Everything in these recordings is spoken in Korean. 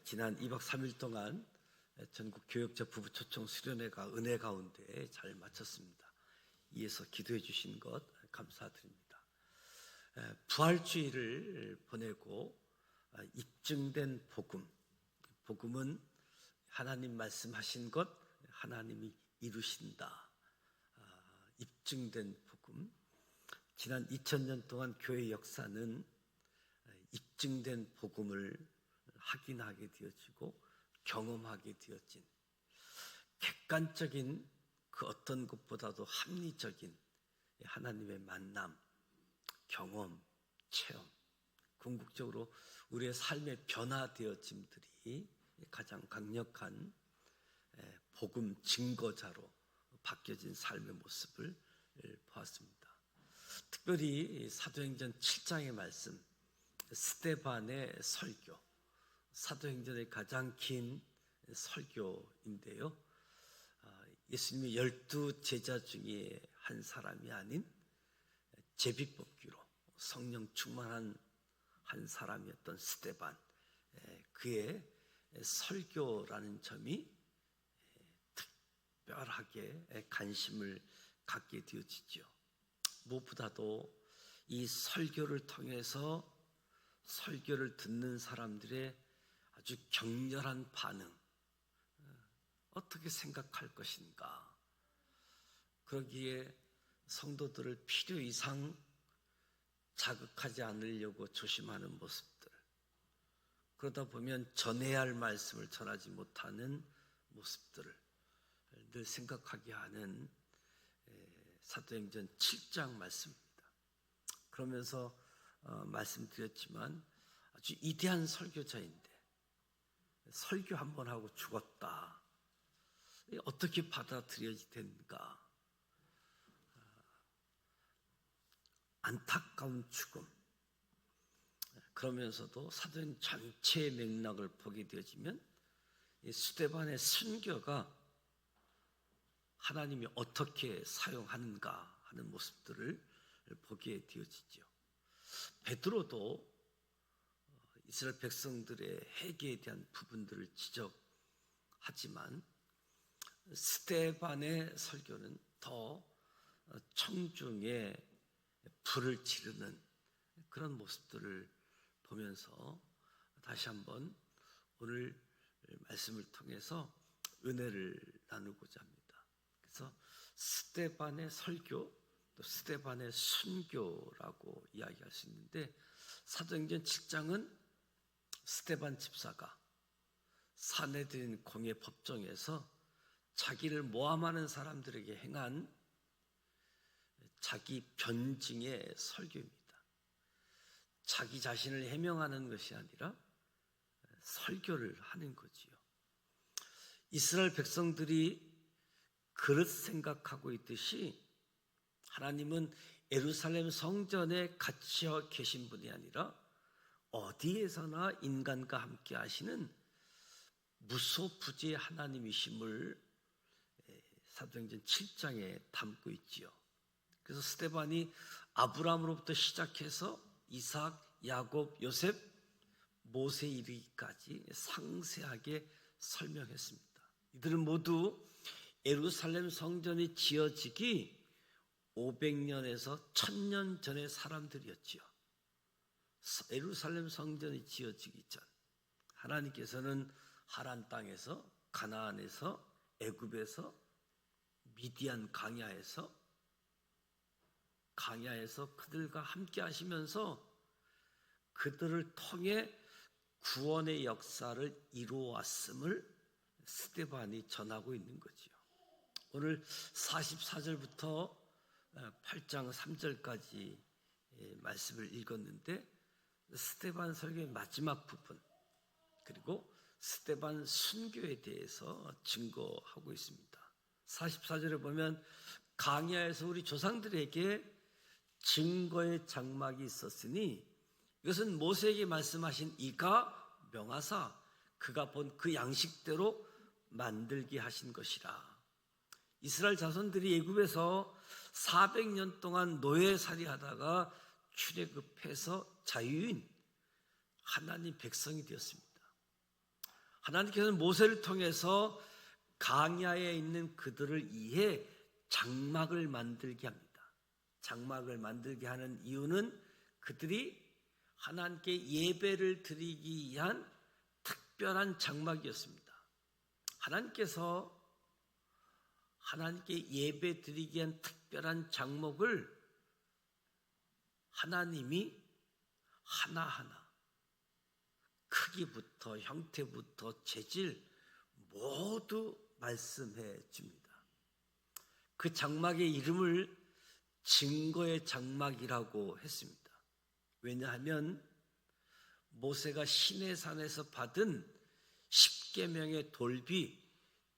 지난 2박 3일 동안 전국 교역자 부부 초청 수련회가 은혜 가운데 잘 마쳤습니다. 이에서 기도해 주신 것 감사드립니다. 부활주의를 보내고 입증된 복음, 복음은 하나님 말씀하신 것 하나님이 이루신다. 입증된 복음. 지난 2000년 동안 교회 역사는 입증된 복음을 확인하게 되어지고 경험하게 되어진 객관적인 그 어떤 것보다도 합리적인 하나님의 만남, 경험, 체험, 궁극적으로 우리의 삶의 변화되어짐들이 가장 강력한 복음 증거자로 바뀌어진 삶의 모습을 보았습니다. 특별히 사도행전 7장의 말씀, 스데반의 설교, 사도행전의 가장 긴 설교인데요. 예수님의 12 제자 중에 한 사람이 아닌 제비뽑기로 성령 충만한 한 사람이었던 스데반, 그의 설교라는 점이 특별하게 관심을 갖게 되어지죠. 무엇보다도 이 설교를 통해서 설교를 듣는 사람들의 아주 격렬한 반응, 어떻게 생각할 것인가. 그러기에 성도들을 필요 이상 자극하지 않으려고 조심하는 모습들, 그러다 보면 전해야 할 말씀을 전하지 못하는 모습들을 늘 생각하게 하는 사도행전 7장 말씀입니다. 그러면서 말씀드렸지만 아주 위대한 설교자인데 설교 한 번 하고 죽었다. 어떻게 받아들여야 되는가? 안타까운 죽음. 그러면서도 사도행 전체의 맥락을 보게 되어지면 스데반의 순교가 하나님이 어떻게 사용하는가 하는 모습들을 보게 되어지죠. 베드로도 이스라엘 백성들의 회개에 대한 부분들을 지적하지만 스데반의 설교는 더 청중에 불을 지르는 그런 모습들을 보면서 다시 한번 오늘 말씀을 통해서 은혜를 나누고자 합니다. 그래서 스데반의 설교, 또 스데반의 순교라고 이야기할 수 있는데, 사도행전 7장은 스데반 집사가 사내들인 공회 법정에서 자기를 모함하는 사람들에게 행한 자기 변증의 설교입니다. 자기 자신을 해명하는 것이 아니라 설교를 하는 거지요. 이스라엘 백성들이 그릇 생각하고 있듯이 하나님은 예루살렘 성전에 갇혀 계신 분이 아니라 어디에서나 인간과 함께 하시는 무소부지의 하나님이심을 사도행전 7장에 담고 있지요. 그래서 스데반이 아브라함으로부터 시작해서 이삭, 야곱, 요셉, 모세 이르기까지 상세하게 설명했습니다. 이들은 모두 예루살렘 성전이 지어지기 500년에서 1000년 전의 사람들이었지요. 예루살렘 성전이 지어지기 전 하나님께서는 하란 땅에서, 가나안에서, 애굽에서, 미디안 광야에서 그들과 함께 하시면서 그들을 통해 구원의 역사를 이루어왔음을 스데반이 전하고 있는 거지요. 오늘 44절부터 8장 3절까지 말씀을 읽었는데, 스데반 설교의 마지막 부분, 그리고 스데반 순교에 대해서 증거하고 있습니다. 44절에 보면 광야에서 우리 조상들에게 증거의 장막이 있었으니 이것은 모세에게 말씀하신 이가 명하사 그가 본 그 양식대로 만들게 하신 것이라. 이스라엘 자손들이 애굽에서 400년 동안 노예살이 하다가 출애굽해서 자유인 하나님 백성이 되었습니다. 하나님께서는 모세를 통해서 광야에 있는 그들을 위해 장막을 만들게 합니다. 장막을 만들게 하는 이유는 그들이 하나님께 예배를 드리기 위한 특별한 장막이었습니다. 하나님께서 하나님께 예배 드리기 위한 특별한 장막을 하나님이 하나하나 크기부터 형태부터 재질 모두 말씀해 줍니다. 그 장막의 이름을 증거의 장막이라고 했습니다. 왜냐하면 모세가 시내산에서 받은 십계명의 돌비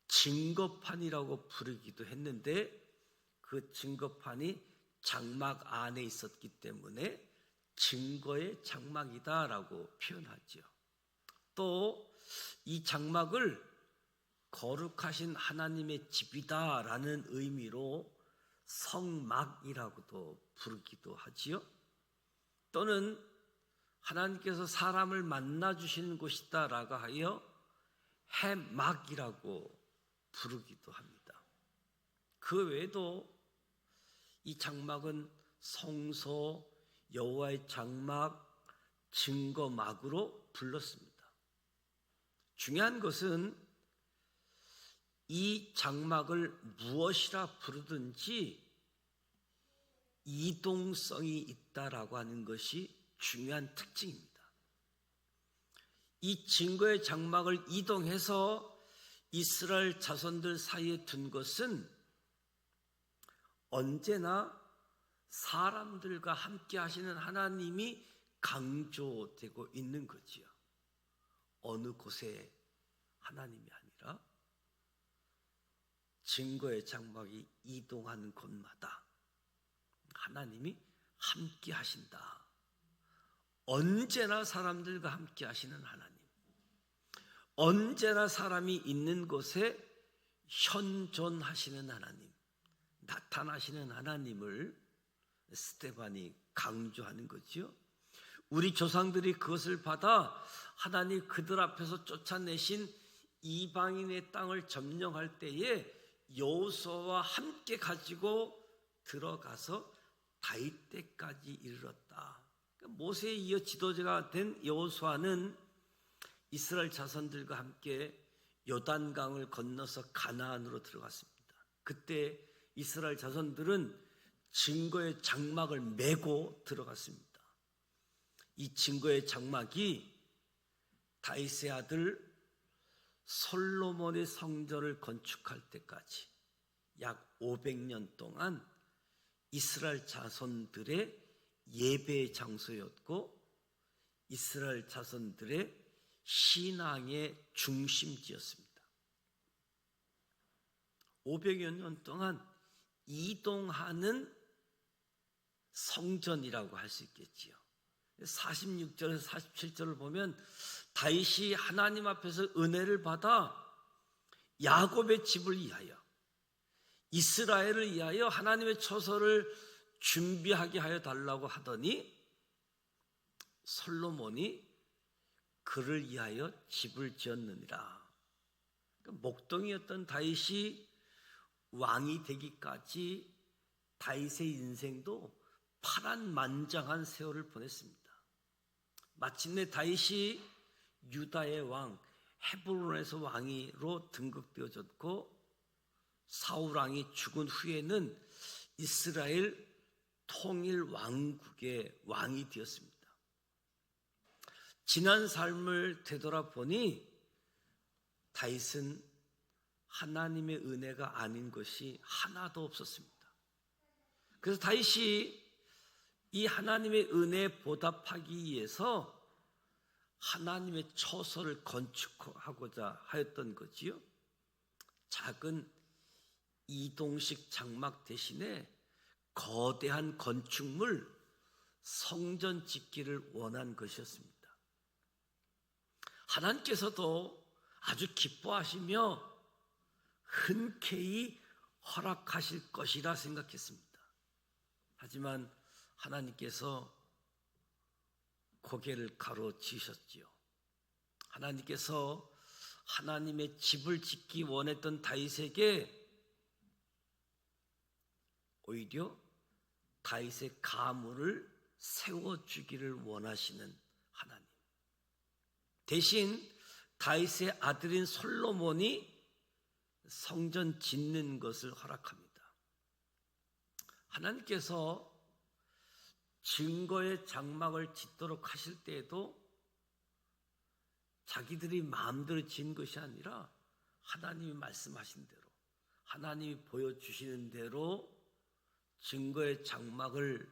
증거판이라고 부르기도 했는데 그 증거판이 장막 안에 있었기 때문에 증거의 장막이다라고 표현하죠. 또 이 장막을 거룩하신 하나님의 집이다라는 의미로 성막이라고도 부르기도 하지요. 또는 하나님께서 사람을 만나주시는 곳이다라고 하여 해막이라고 부르기도 합니다. 그 외에도 이 장막은 성소, 여호와의 장막, 증거막으로 불렀습니다. 중요한 것은 이 장막을 무엇이라 부르든지 이동성이 있다라고 하는 것이 중요한 특징입니다. 이 증거의 장막을 이동해서 이스라엘 자손들 사이에 둔 것은 언제나 사람들과 함께 하시는 하나님이 강조되고 있는 거지요. 어느 곳에 하나님이 아니라 증거의 장막이 이동하는 곳마다 하나님이 함께 하신다. 언제나 사람들과 함께 하시는 하나님, 언제나 사람이 있는 곳에 현존하시는 하나님, 나타나시는 하나님을 스데반이 강조하는 거지요. 우리 조상들이 그것을 받아 하나님 그들 앞에서 쫓아내신 이방인의 땅을 점령할 때에 여호수아와 함께 가지고 들어가서 다윗 때까지 이르렀다. 모세에 이어 지도자가 된 여호수아는 이스라엘 자손들과 함께 요단강을 건너서 가나안으로 들어갔습니다. 그때 이스라엘 자손들은 증거의 장막을 메고 들어갔습니다. 이 증거의 장막이 다윗의 아들 솔로몬의 성전을 건축할 때까지 약 500년 동안 이스라엘 자손들의 예배 장소였고 이스라엘 자손들의 신앙의 중심지였습니다. 500여 년 동안 이동하는 성전이라고 할 수 있겠지요. 46절에서 47절을 보면 다윗이 하나님 앞에서 은혜를 받아 야곱의 집을 위하여 이스라엘을 위하여 하나님의 처소를 준비하게 하여 달라고 하더니 솔로몬이 그를 위하여 집을 지었느니라. 목동이었던 다윗이 왕이 되기까지 다윗의 인생도 파란만장한 세월을 보냈습니다. 마침내 다윗이 유다의 왕 헤브론에서 왕으로 등극되어졌고 사울 왕이 죽은 후에는 이스라엘 통일 왕국의 왕이 되었습니다. 지난 삶을 되돌아보니 다윗은 하나님의 은혜가 아닌 것이 하나도 없었습니다. 그래서 다윗이 이 하나님의 은혜에 보답하기 위해서 하나님의 처소를 건축하고자 하였던 거지요. 작은 이동식 장막 대신에 거대한 건축물 성전 짓기를 원한 것이었습니다. 하나님께서도 아주 기뻐하시며 흔쾌히 허락하실 것이라 생각했습니다. 하지만 하나님께서 고개를 가로지으셨지요. 하나님께서 하나님의 집을 짓기 원했던 다윗에게 오히려 다윗의 가문을 세워주기를 원하시는 하나님. 대신 다윗의 아들인 솔로몬이 성전 짓는 것을 허락합니다. 하나님께서 증거의 장막을 짓도록 하실 때에도 자기들이 마음대로 지은 것이 아니라 하나님이 말씀하신 대로, 하나님이 보여주시는 대로 증거의 장막을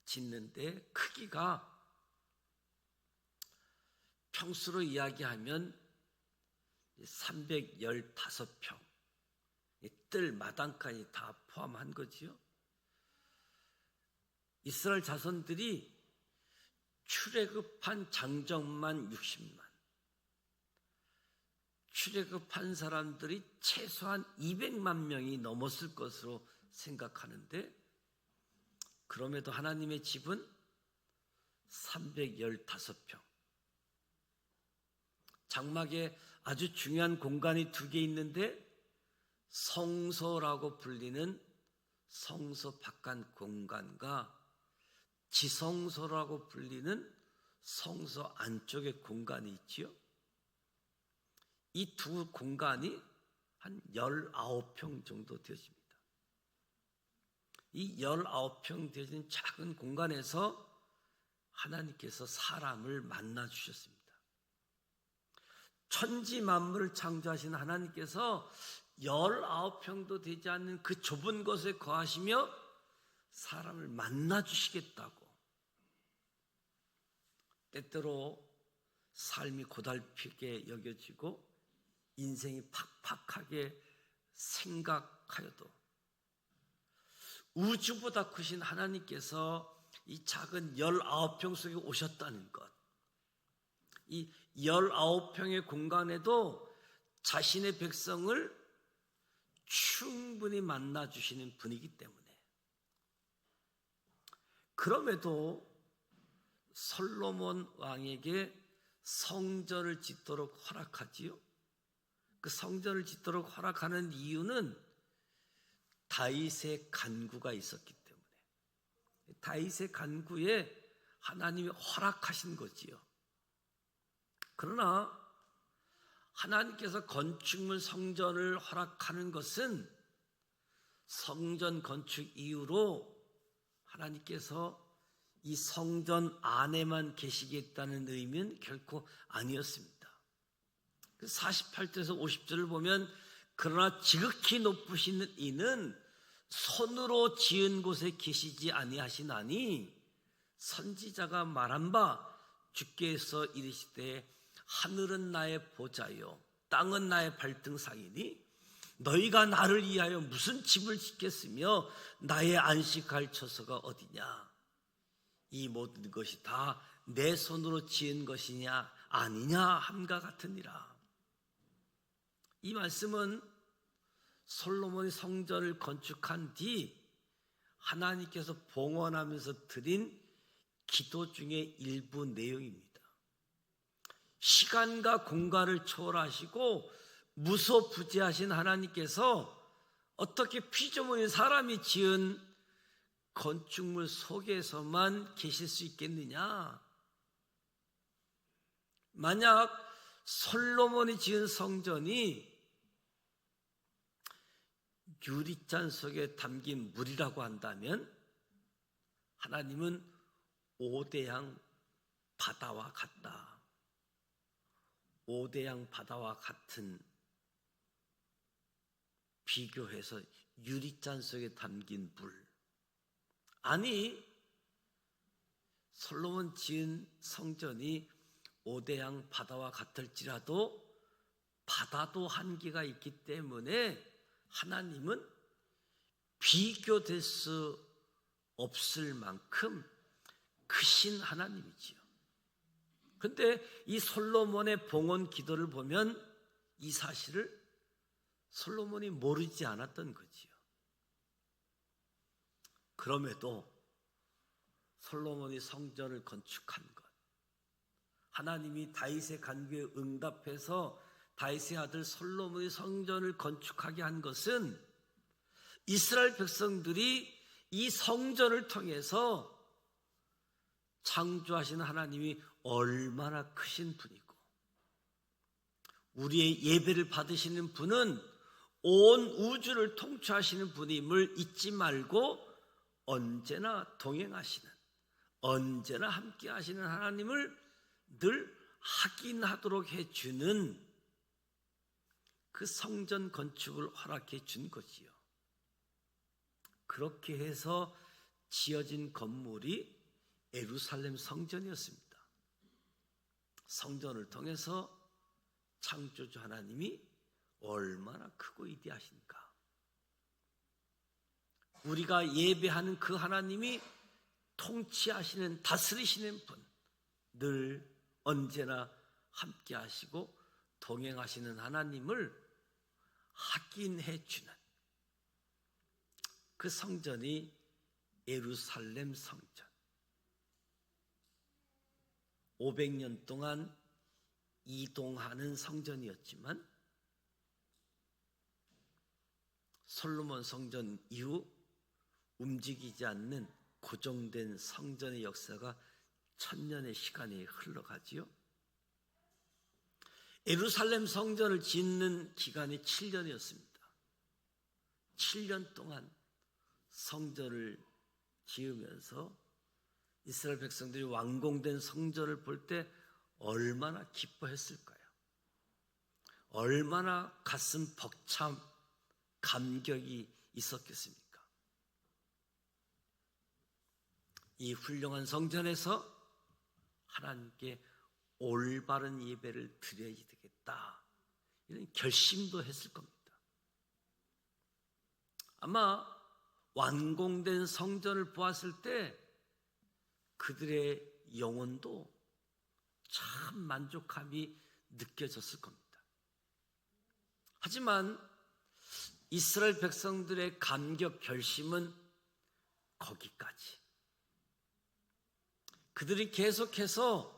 짓는데 크기가 평수로 이야기하면 315평, 뜰 마당까지 다 포함한 거지요. 이스라엘 자손들이 출애굽한 장정만 60만, 출애굽한 사람들이 최소한 200만 명이 넘었을 것으로 생각하는데, 그럼에도 하나님의 집은 315평. 장막에 아주 중요한 공간이 두 개 있는데, 성소라고 불리는 성소 바깥 공간과 지성소라고 불리는 성소 안쪽의 공간이 있지요. 이 두 공간이 한 19평 정도 되어집니다. 이 19평 되어진 작은 공간에서 하나님께서 사람을 만나 주셨습니다. 천지 만물을 창조하신 하나님께서 19평도 되지 않는 그 좁은 곳에 거하시며 사람을 만나 주시겠다고. 때때로 삶이 고달프게 여겨지고 인생이 팍팍하게 생각하여도 우주보다 크신 하나님께서 이 작은 19평 속에 오셨다는 것, 이 19평의 공간에도 자신의 백성을 충분히 만나주시는 분이기 때문에, 그럼에도 솔로몬 왕에게 성전을 짓도록 허락하지요. 그 성전을 짓도록 허락하는 이유는 다윗의 간구가 있었기 때문에, 다윗의 간구에 하나님이 허락하신 거지요. 그러나 하나님께서 건축물 성전을 허락하는 것은 성전 건축 이후로 하나님께서 이 성전 안에만 계시겠다는 의미는 결코 아니었습니다. 48절에서 50절을 보면, 그러나 지극히 높으신 이는 손으로 지은 곳에 계시지 아니하시나니 선지자가 말한 바 주께서 이르시되 하늘은 나의 보좌요 땅은 나의 발등상이니 너희가 나를 위하여 무슨 집을 짓겠으며 나의 안식할 처소가 어디냐. 이 모든 것이 다 내 손으로 지은 것이냐 아니냐 함과 같으니라. 이 말씀은 솔로몬이 성전을 건축한 뒤 하나님께서 봉헌하면서 드린 기도 중에 일부 내용입니다. 시간과 공간을 초월하시고 무소부재하신 하나님께서 어떻게 피조물인 사람이 지은 건축물 속에서만 계실 수 있겠느냐? 만약 솔로몬이 지은 성전이 유리잔 속에 담긴 물이라고 한다면 하나님은 오대양 바다와 같다. 오대양 바다와 같은, 비교해서 유리잔 속에 담긴 물. 아니, 솔로몬 지은 성전이 오대양 바다와 같을지라도 바다도 한계가 있기 때문에 하나님은 비교될 수 없을 만큼 크신 하나님이지요. 그런데 이 솔로몬의 봉헌 기도를 보면 이 사실을 솔로몬이 모르지 않았던 거지요. 그럼에도 솔로몬이 성전을 건축한 것, 하나님이 다윗의 간구에 응답해서 다윗의 아들 솔로몬이 성전을 건축하게 한 것은 이스라엘 백성들이 이 성전을 통해서 창조하신 하나님이 얼마나 크신 분이고 우리의 예배를 받으시는 분은 온 우주를 통치하시는 분임을 잊지 말고 언제나 동행하시는, 언제나 함께 하시는 하나님을 늘 확인하도록 해주는 그 성전 건축을 허락해 준 거지요. 그렇게 해서 지어진 건물이 예루살렘 성전이었습니다. 성전을 통해서 창조주 하나님이 얼마나 크고 위대하신가. 우리가 예배하는 그 하나님이 통치하시는, 다스리시는 분, 늘 언제나 함께 하시고 동행하시는 하나님을 확인해 주는 그 성전이 예루살렘 성전. 500년 동안 이동하는 성전이었지만 솔로몬 성전 이후 움직이지 않는 고정된 성전의 역사가 1000년의 시간이 흘러가지요. 예루살렘 성전을 짓는 기간이 7년이었습니다. 7년 동안 성전을 지으면서 이스라엘 백성들이 완공된 성전을 볼 때 얼마나 기뻐했을까요? 얼마나 가슴 벅참 감격이 있었겠습니까? 이 훌륭한 성전에서 하나님께 올바른 예배를 드려야 되겠다, 이런 결심도 했을 겁니다. 아마 완공된 성전을 보았을 때 그들의 영혼도 참 만족함이 느껴졌을 겁니다. 하지만 이스라엘 백성들의 감격 결심은 거기까지. 그들이 계속해서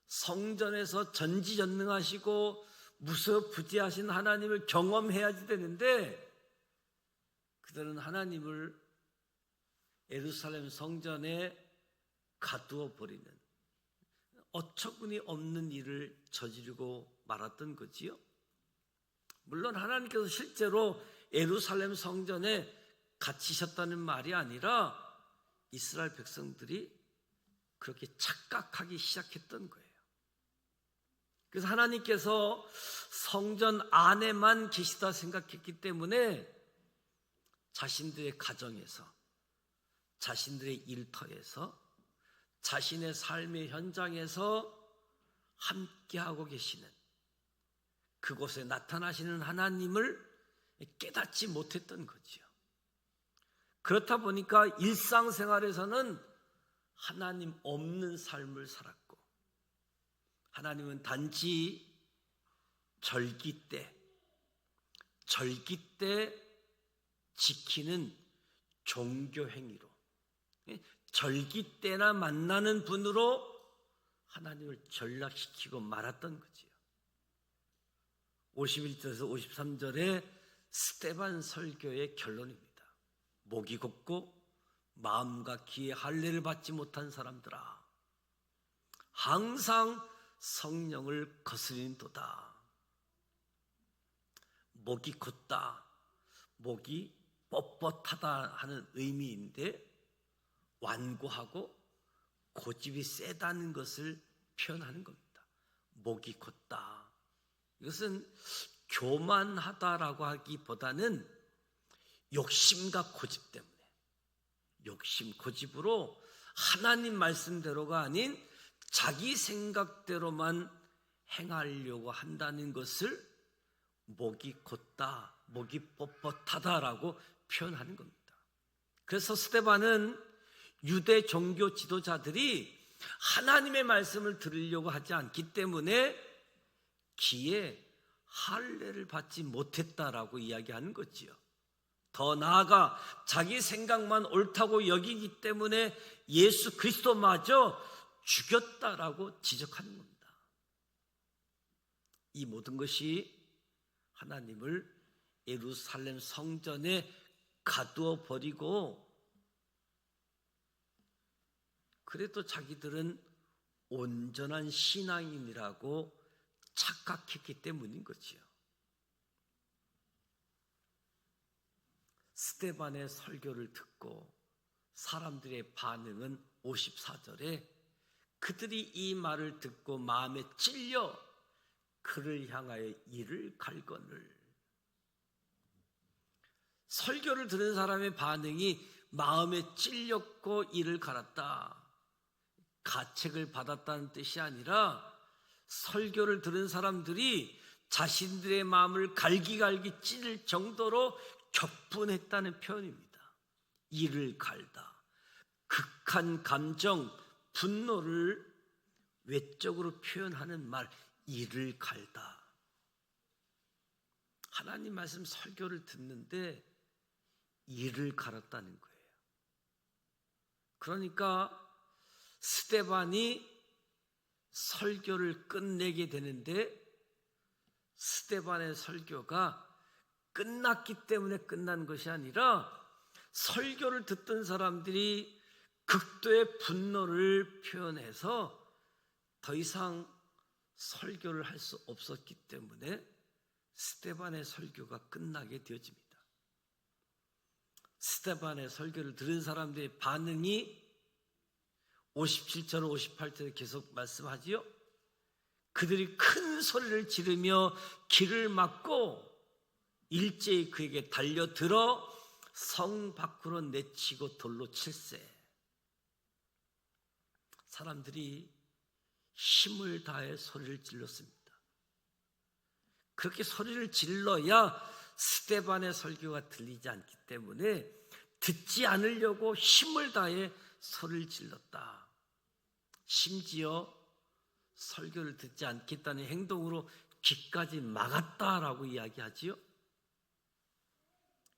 성전에서 전지전능하시고 무소부지하신 하나님을 경험해야지 되는데 그들은 하나님을 예루살렘 성전에 가두어 버리는 어처구니 없는 일을 저지르고 말았던 거지요. 물론 하나님께서 실제로 예루살렘 성전에 갇히셨다는 말이 아니라 이스라엘 백성들이 그렇게 착각하기 시작했던 거예요. 그래서 하나님께서 성전 안에만 계시다 생각했기 때문에 자신들의 가정에서, 자신들의 일터에서, 자신의 삶의 현장에서 함께하고 계시는 그곳에 나타나시는 하나님을 깨닫지 못했던 거지요. 그렇다 보니까 일상생활에서는 하나님 없는 삶을 살았고, 하나님은 단지 절기 때 지키는 종교 행위로, 절기 때나 만나는 분으로 하나님을 전락시키고 말았던 거지요. 51절에서 53절에 스데반 설교의 결론입니다. 목이 곱고 마음과 귀에 할례를 받지 못한 사람들아, 항상 성령을 거스린도다. 목이 곧다, 목이 뻣뻣하다 하는 의미인데 완고하고 고집이 세다는 것을 표현하는 겁니다. 목이 곧다. 이것은 교만하다라고 하기보다는 욕심과 고집 때문에, 욕심, 고집으로 하나님 말씀대로가 아닌 자기 생각대로만 행하려고 한다는 것을 목이 곧다, 목이 뻣뻣하다라고 표현하는 겁니다. 그래서 스데반은 유대 종교 지도자들이 하나님의 말씀을 들으려고 하지 않기 때문에 귀에 할례를 받지 못했다라고 이야기하는 거지요. 더 나아가 자기 생각만 옳다고 여기기 때문에 예수 그리스도마저 죽였다라고 지적하는 겁니다. 이 모든 것이 하나님을 예루살렘 성전에 가두어 버리고 그래도 자기들은 온전한 신앙인이라고 착각했기 때문인 거지요. 스데반의 설교를 듣고 사람들의 반응은 54절에 그들이 이 말을 듣고 마음에 찔려 그를 향하여 이를 갈거늘. 설교를 들은 사람의 반응이 마음에 찔렸고 이를 갈았다. 가책을 받았다는 뜻이 아니라 설교를 들은 사람들이 자신들의 마음을 갈기갈기 찔릴 정도로 격분했다는 표현입니다. 이를 갈다. 극한 감정, 분노를 외적으로 표현하는 말, 이를 갈다. 하나님 말씀 설교를 듣는데 이를 갈았다는 거예요. 그러니까 스데반이 설교를 끝내게 되는데 스데반의 설교가 끝났기 때문에 끝난 것이 아니라 설교를 듣던 사람들이 극도의 분노를 표현해서 더 이상 설교를 할 수 없었기 때문에 스데반의 설교가 끝나게 되어집니다. 스데반의 설교를 들은 사람들의 반응이 57절 58절에 계속 말씀하지요. 그들이 큰 소리를 지르며 길을 막고 일제히 그에게 달려들어 성 밖으로 내치고 돌로 칠세. 사람들이 힘을 다해 소리를 질렀습니다. 그렇게 소리를 질러야 스데반의 설교가 들리지 않기 때문에 듣지 않으려고 힘을 다해 소리를 질렀다. 심지어 설교를 듣지 않겠다는 행동으로 귀까지 막았다라고 이야기하지요.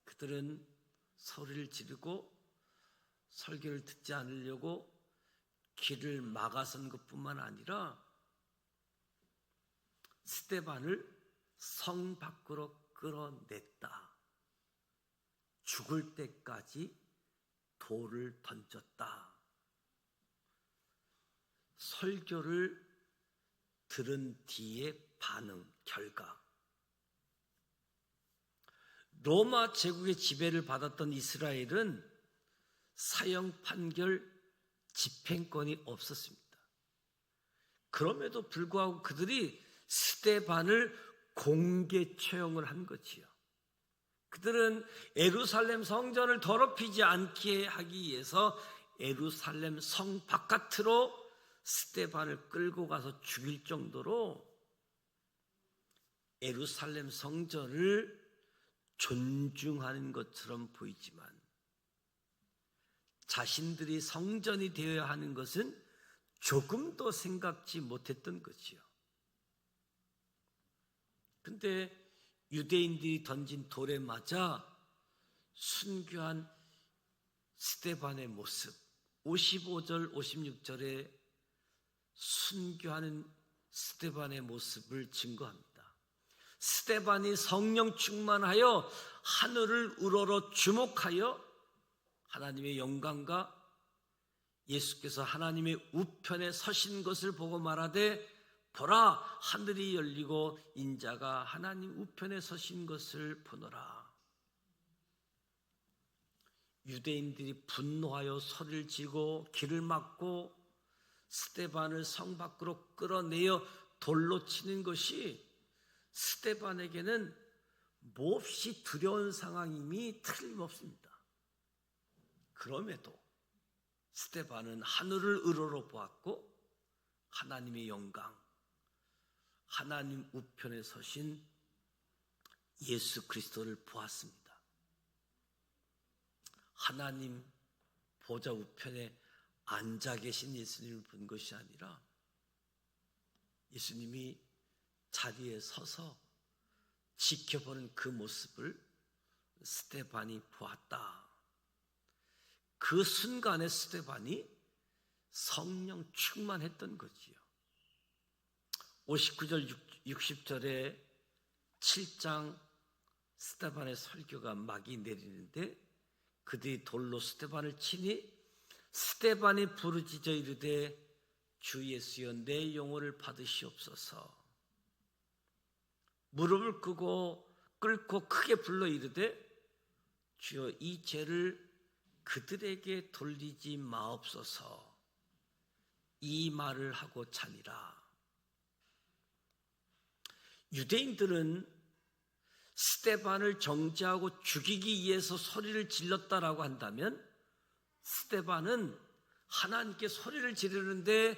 그들은 소리를 지르고 설교를 듣지 않으려고 귀를 막아선 것뿐만 아니라 스데반을 성 밖으로 끌어냈다. 죽을 때까지 돌을 던졌다. 설교를 들은 뒤의 반응, 결과. 로마 제국의 지배를 받았던 이스라엘은 사형 판결 집행권이 없었습니다. 그럼에도 불구하고 그들이 스데반을 공개 처형을 한 거지요. 그들은 예루살렘 성전을 더럽히지 않게 하기 위해서 예루살렘 성 바깥으로 스데반을 끌고 가서 죽일 정도로 예루살렘 성전을 존중하는 것처럼 보이지만 자신들이 성전이 되어야 하는 것은 조금도 생각지 못했던 거지요. 근데 유대인들이 던진 돌에 맞아 순교한 스데반의 모습, 55절 56절에 순교하는 스데반의 모습을 증거합니다. 스데반이 성령 충만하여 하늘을 우러러 주목하여 하나님의 영광과 예수께서 하나님의 우편에 서신 것을 보고 말하되 보라, 하늘이 열리고 인자가 하나님 우편에 서신 것을 보노라. 유대인들이 분노하여 소리를 지고 길을 막고 스데반을 성 밖으로 끌어내어 돌로 치는 것이 스데반에게는 몹시 두려운 상황임이 틀림없습니다. 그럼에도 스데반은 하늘을 우러러 보았고 하나님의 영광, 하나님 우편에 서신 예수 그리스도를 보았습니다. 하나님 보좌 우편에 앉아 계신 예수님을 본 것이 아니라 예수님이 자리에 서서 지켜보는 그 모습을 스데반이 보았다. 그 순간에 스데반이 성령 충만했던 거지요. 59절 60절에 7장 스데반의 설교가 막이 내리는데 그들이 돌로 스데반을 치니 스데반이 부르짖어 이르되 주 예수여 내 영혼을 받으시옵소서. 무릎을 꿇고 크게 불러 이르되 주여 이 죄를 그들에게 돌리지 마옵소서. 이 말을 하고 자니라. 유대인들은 스데반을 정죄하고 죽이기 위해서 소리를 질렀다라고 한다면 스데반은 하나님께 소리를 지르는데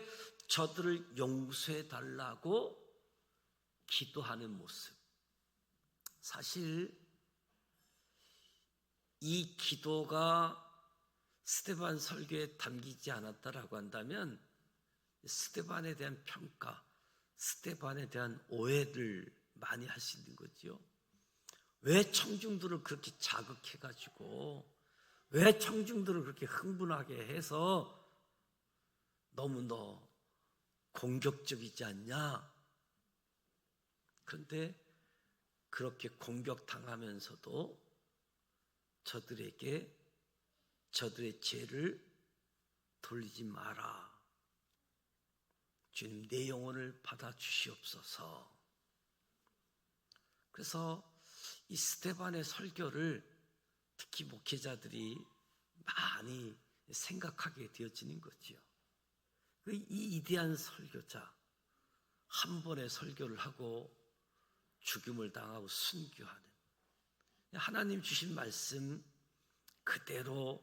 저들을 용서해 달라고 기도하는 모습. 사실 이 기도가 스데반 설교에 담기지 않았다라고 한다면 스데반에 대한 평가, 스데반에 대한 오해를 많이 할 수 있는 거죠. 왜 청중들을 그렇게 자극해가지고 왜 청중들을 그렇게 흥분하게 해서 너무 너 공격적이지 않냐? 그런데 그렇게 공격당하면서도 저들에게 저들의 죄를 돌리지 마라. 주님 내 영혼을 받아 주시옵소서. 그래서 이 스데반의 설교를 특히 목회자들이 많이 생각하게 되어지는 거지요. 이 위대한 설교자 한 번의 설교를 하고 죽임을 당하고 순교하는 하나님 주신 말씀 그대로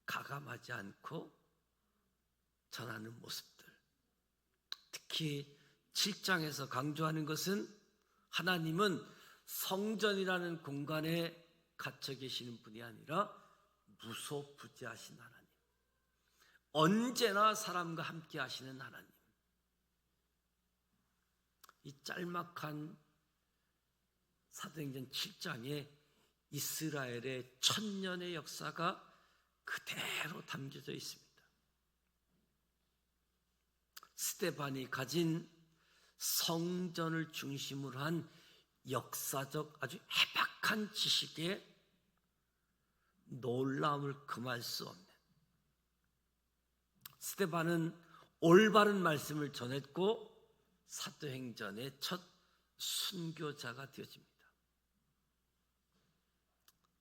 가감하지 않고 전하는 모습들. 특히 7장에서 강조하는 것은 하나님은 성전이라는 공간에 갇혀 계시는 분이 아니라 무소부재하신 하나님. 언제나 사람과 함께 하시는 하나님. 이 짤막한 사도행전 7장에 이스라엘의 1000년의 역사가 그대로 담겨져 있습니다. 스데반이 가진 성전을 중심으로 한 역사적 아주 해박한 지식에 놀라움을 금할 수 없는 스데반은 올바른 말씀을 전했고 사도행전의 첫 순교자가 되어집니다.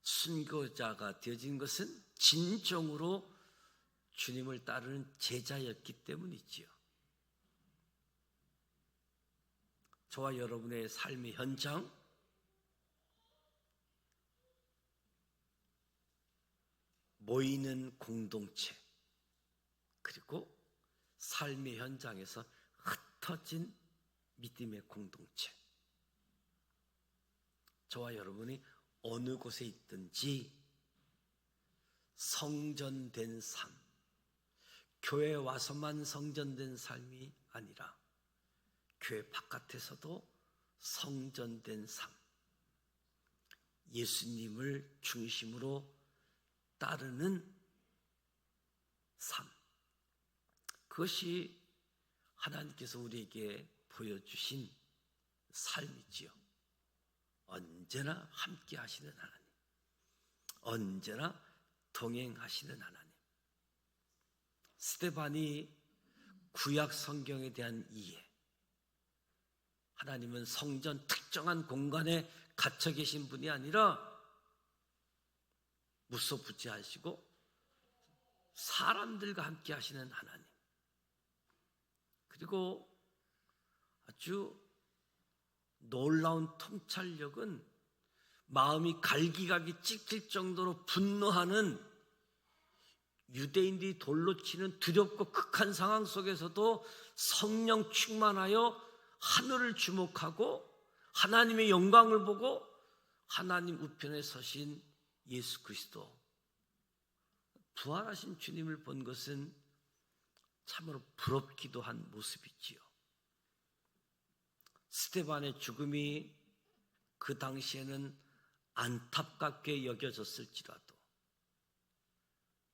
순교자가 되어진 것은 진정으로 주님을 따르는 제자였기 때문이지요. 저와 여러분의 삶의 현장, 모이는 공동체, 그리고 삶의 현장에서 흩어진 믿음의 공동체. 저와 여러분이 어느 곳에 있든지 성전된 삶, 교회에 와서만 성전된 삶이 아니라 교회 바깥에서도 성전된 삶, 예수님을 중심으로 따르는 삶, 그것이 하나님께서 우리에게 보여주신 삶이지요. 언제나 함께 하시는 하나님, 언제나 동행하시는 하나님. 스데반이 구약 성경에 대한 이해, 하나님은 성전 특정한 공간에 갇혀 계신 분이 아니라 무소부재하시고 사람들과 함께 하시는 하나님. 그리고 아주 놀라운 통찰력은 마음이 갈기갈기 찢길 정도로 분노하는 유대인들이 돌로 치는 두렵고 극한 상황 속에서도 성령 충만하여 하늘을 주목하고 하나님의 영광을 보고 하나님 우편에 서신 예수 그리스도, 부활하신 주님을 본 것은 참으로 부럽기도 한 모습이지요. 스데반의 죽음이 그 당시에는 안타깝게 여겨졌을지라도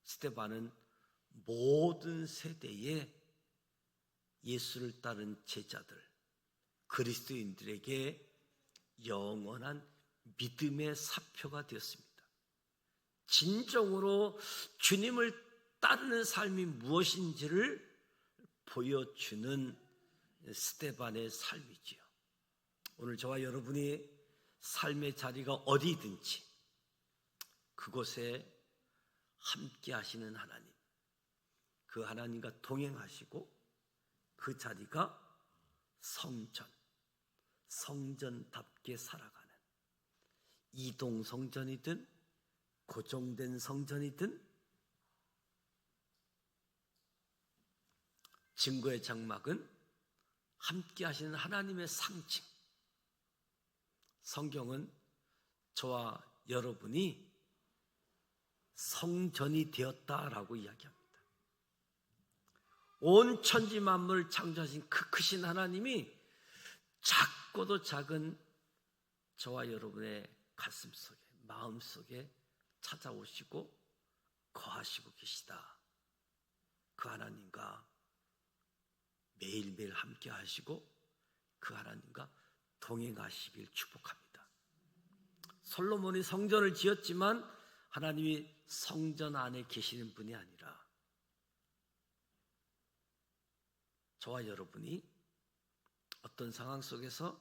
스데반은 모든 세대에 예수를 따른 제자들, 그리스도인들에게 영원한 믿음의 사표가 되었습니다. 진정으로 주님을 따르는 삶이 무엇인지를 보여주는 스데반의 삶이지요. 오늘 저와 여러분이 삶의 자리가 어디든지 그곳에 함께 하시는 하나님, 그 하나님과 동행하시고 그 자리가 성전답게 살아가는, 이동 성전이든 고정된 성전이든 증거의 장막은 함께 하시는 하나님의 상징. 성경은 저와 여러분이 성전이 되었다라고 이야기합니다. 온 천지 만물을 창조하신 그 크신 하나님이 작고도 작은 저와 여러분의 가슴 속에, 마음 속에 찾아오시고 거하시고 계시다. 그 하나님과 매일매일 함께 하시고 그 하나님과 동행하시길 축복합니다. 솔로몬이 성전을 지었지만 하나님이 성전 안에 계시는 분이 아니라 저와 여러분이 어떤 상황 속에서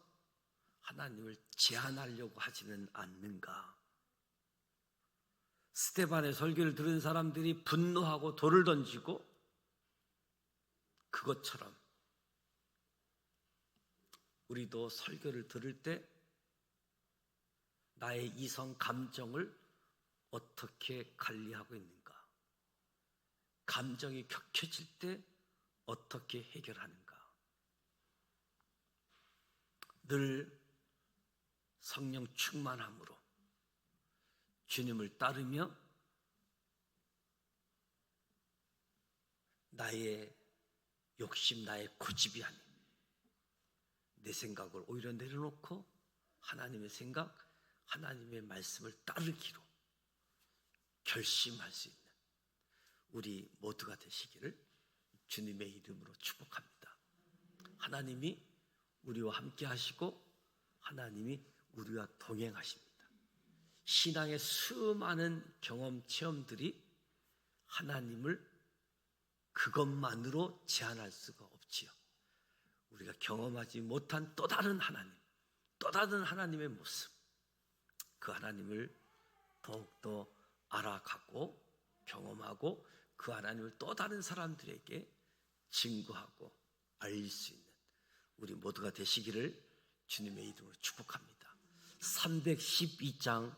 하나님을 제한하려고 하지는 않는가? 스데반의 설교를 들은 사람들이 분노하고 돌을 던지고 그것처럼 우리도 설교를 들을 때 나의 이성 감정을 어떻게 관리하고 있는가? 감정이 격해질 때 어떻게 해결하는가? 늘 성령 충만함으로 주님을 따르며 나의 욕심, 나의 고집이 아닌 내 생각을 오히려 내려놓고 하나님의 생각, 하나님의 말씀을 따르기로 결심할 수 있는 우리 모두가 되시기를 주님의 이름으로 축복합니다. 하나님이 우리와 함께 하시고 하나님이 우리와 동행하십니다. 신앙의 수많은 경험, 체험들이 하나님을 그것만으로 제한할 수가 없지요. 우리가 경험하지 못한 또 다른 하나님, 또 다른 하나님의 모습, 그 하나님을 더욱더 알아가고 경험하고 그 하나님을 또 다른 사람들에게 증거하고 알릴 수 있는 우리 모두가 되시기를 주님의 이름으로 축복합니다. 312장